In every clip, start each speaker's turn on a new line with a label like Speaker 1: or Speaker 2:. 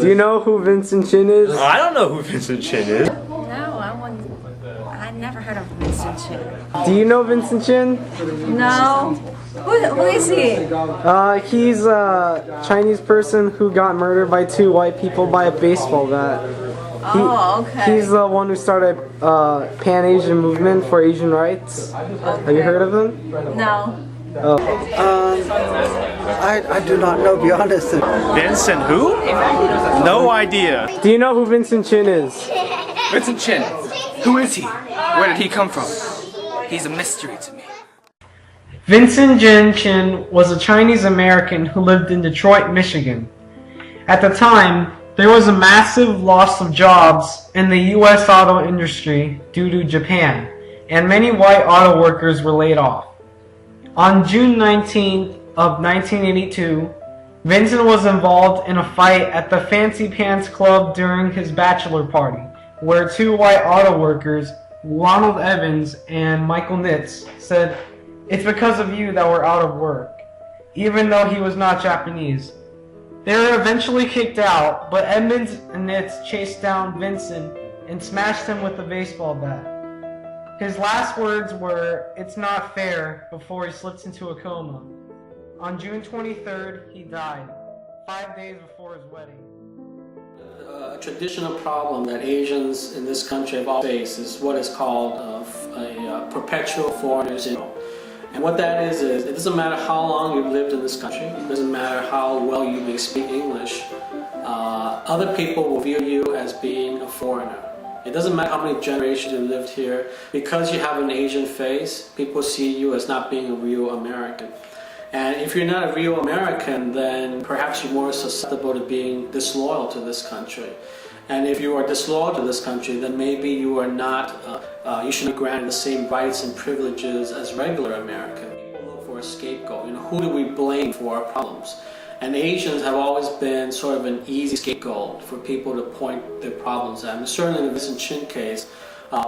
Speaker 1: Do you know who Vincent Chin is?
Speaker 2: I don't know who Vincent Chin is.
Speaker 3: No, I never heard of Vincent Chin.
Speaker 1: Do you know Vincent Chin?
Speaker 3: No. Who is he?
Speaker 1: He's a Chinese person who got murdered by two white people by a baseball bat.
Speaker 3: Oh, okay.
Speaker 1: He's the one who started Pan-Asian movement for Asian rights. Have you heard of him?
Speaker 3: No.
Speaker 1: Oh.
Speaker 4: I do not know, be honest.
Speaker 2: Vincent who? No idea.
Speaker 1: Do you know who Vincent Chin is?
Speaker 5: Vincent Chin. Who is he? Where did he come from? He's a mystery to me.
Speaker 1: Vincent Chin was a Chinese American who lived in Detroit, Michigan. At the time, there was a massive loss of jobs in the U.S. auto industry due to Japan, and many white auto workers were laid off. On June 19th of 1982, Vincent was involved in a fight at the Fancy Pants Club during his bachelor party, where two white auto workers, Ronald Evans and Michael Nitz, said, "It's because of you that we're out of work," even though he was not Japanese. They were eventually kicked out, but Evans and Nitz chased down Vincent and smashed him with a baseball bat. His last words were, "It's not fair," before he slipped into a coma. On June 23rd, he died, 5 days before his wedding.
Speaker 6: A traditional problem that Asians in this country have all faced is what is called a perpetual foreigner syndrome. And what that is it doesn't matter how long you've lived in this country, it doesn't matter how well you may speak English, other people will view you as being a foreigner. It doesn't matter how many generations you've lived here, because you have an Asian face, people see you as not being a real American. And if you're not a real American, then perhaps you're more susceptible to being disloyal to this country. And if you are disloyal to this country, then maybe you are not, you should be granted the same rights and privileges as regular Americans. People look for a scapegoat. You know, who do we blame for our problems? And Asians have always been sort of an easy scapegoat for people to point their problems at. And certainly in the Vincent Chin case,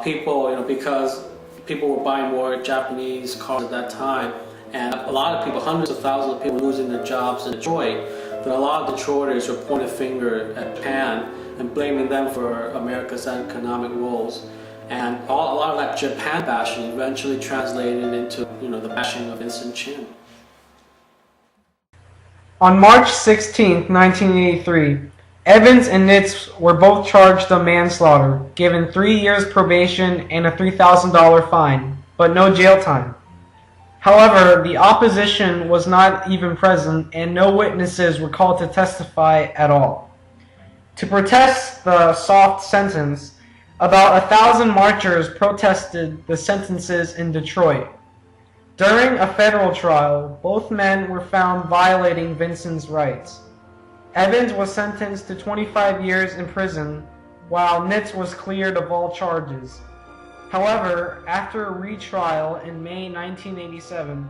Speaker 6: people, because people were buying more Japanese cars at that time, and a lot of people, hundreds of thousands of people losing their jobs in Detroit, that a lot of Detroiters were pointing a finger at Japan and blaming them for America's economic woes. And a lot of that Japan bashing eventually translated into, the bashing of Vincent Chin.
Speaker 1: On March 16, 1983, Evans and Nitz were both charged of manslaughter, given 3 years probation and a $3,000 fine, but no jail time. However, the opposition was not even present and no witnesses were called to testify at all. To protest the soft sentence, about 1,000 marchers protested the sentences in Detroit. During a federal trial, both men were found violating Vincent's rights. Evans was sentenced to 25 years in prison, while Nitz was cleared of all charges. However, after a retrial in May 1987,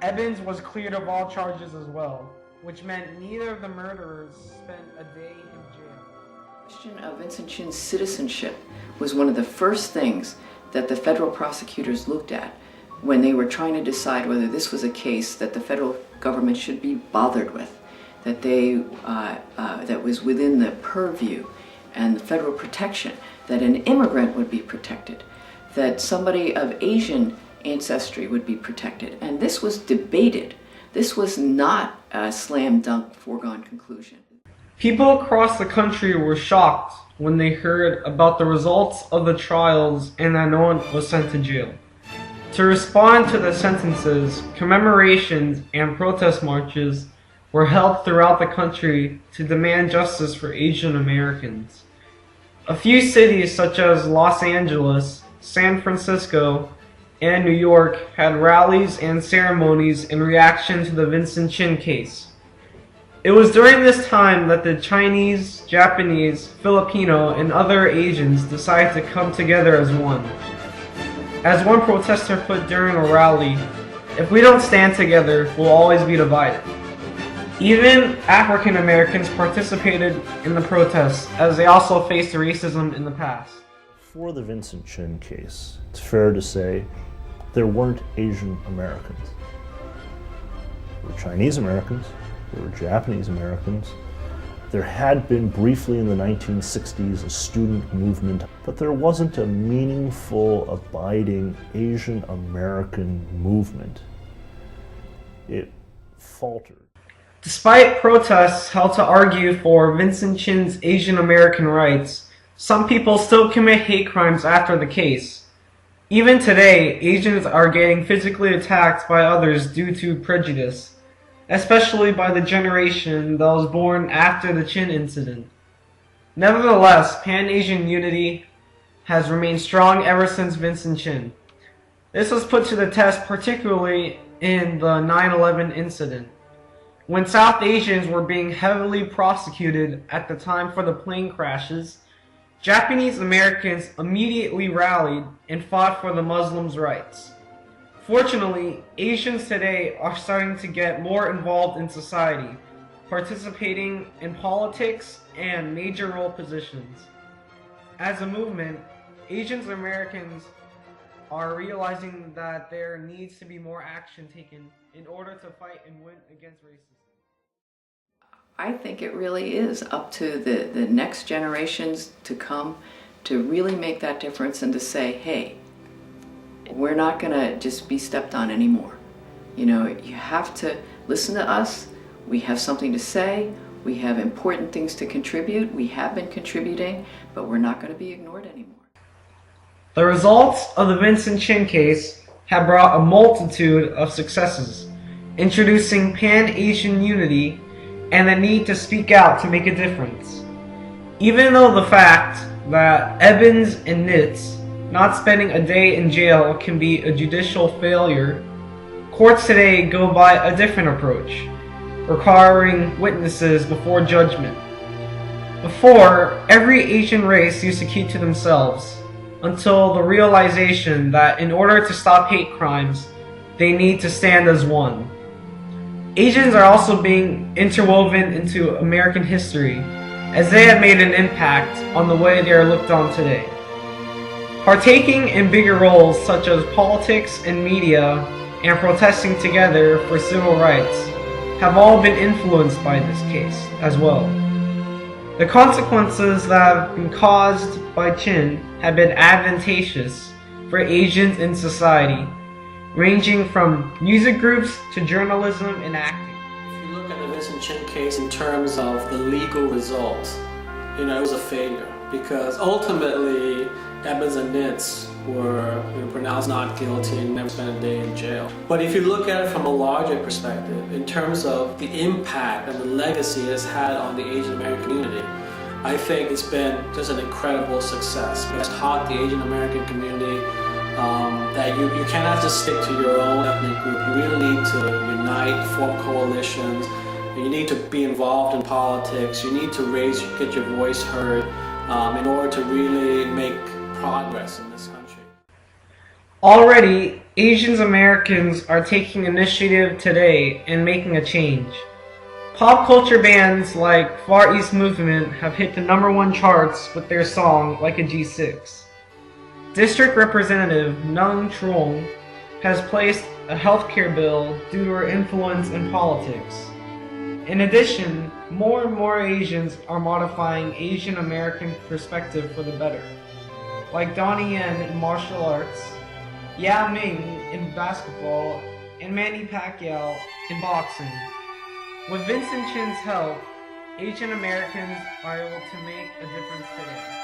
Speaker 1: Evans was cleared of all charges as well, which meant neither of the murderers spent a day in jail.
Speaker 7: The question of Vincent Chin's citizenship was one of the first things that the federal prosecutors looked at when they were trying to decide whether this was a case that the federal government should be bothered with, that that was within the purview and the federal protection, that an immigrant would be protected, that somebody of Asian ancestry would be protected. And this was debated. This was not a slam dunk foregone conclusion.
Speaker 1: People across the country were shocked when they heard about the results of the trials and that no one was sent to jail. To respond to the sentences, commemorations and protest marches were held throughout the country to demand justice for Asian Americans. A few cities such as Los Angeles, San Francisco, and New York had rallies and ceremonies in reaction to the Vincent Chin case. It was during this time that the Chinese, Japanese, Filipino, and other Asians decided to come together as one. As one protester put during a rally, "If we don't stand together, we'll always be divided." Even African Americans participated in the protests, as they also faced racism in the past.
Speaker 8: For the Vincent Chin case, it's fair to say there weren't Asian Americans. There were Chinese Americans, there were Japanese Americans, There had been briefly in the 1960s a student movement, but there wasn't a meaningful, abiding Asian American movement. It faltered.
Speaker 1: Despite protests held to argue for Vincent Chin's Asian American rights, some people still commit hate crimes after the case. Even today, Asians are getting physically attacked by others due to prejudice, especially by the generation that was born after the Chin incident. Nevertheless, Pan-Asian unity has remained strong ever since Vincent Chin. This was put to the test particularly in the 9/11 incident, when South Asians were being heavily prosecuted at the time for the plane crashes. Japanese Americans immediately rallied and fought for the Muslims' rights. Fortunately, Asians today are starting to get more involved in society, participating in politics and major role positions. As a movement, Asian Americans are realizing that there needs to be more action taken in order to fight and win against racism.
Speaker 7: I think it really is up to the next generations to come to really make that difference and to say, hey, we're not going to just be stepped on anymore. You know, you have to listen to us. We have something to say. We have important things to contribute. We have been contributing, but we're not going to be ignored anymore.
Speaker 1: The results of the Vincent Chin case have brought a multitude of successes, introducing Pan-Asian unity and the need to speak out to make a difference. Even though the fact that Evans and Nitz not spending a day in jail can be a judicial failure, courts today go by a different approach, requiring witnesses before judgment. Before, every Asian race used to keep to themselves, until the realization that in order to stop hate crimes, they need to stand as one. Asians are also being interwoven into American history, as they have made an impact on the way they are looked on today. Partaking in bigger roles such as politics and media and protesting together for civil rights have all been influenced by this case as well. The consequences that have been caused by Chin have been advantageous for Asians in society, ranging from music groups to journalism and acting.
Speaker 6: If you look at the Vincent Chin case in terms of the legal result, it was a failure because ultimately Evans and Nitz were pronounced not guilty and never spent a day in jail. But if you look at it from a larger perspective, in terms of the impact and the legacy it's had on the Asian American community, I think it's been just an incredible success. It's taught the Asian American community that you cannot just stick to your own ethnic group. You really need to unite, form coalitions. You need to be involved in politics. You need to get your voice heard in order to really make progress in this country.
Speaker 1: Already, Asian Americans are taking initiative today and making a change. Pop culture bands like Far East Movement have hit the #1 charts with their song Like a G6. District Representative Nung Truong has placed a healthcare bill due to her influence in politics. In addition, more and more Asians are modifying Asian American perspective for the better, like Donnie Yen in martial arts, Yao Ming in basketball, and Manny Pacquiao in boxing. With Vincent Chin's help, Asian Americans are able to make a difference today.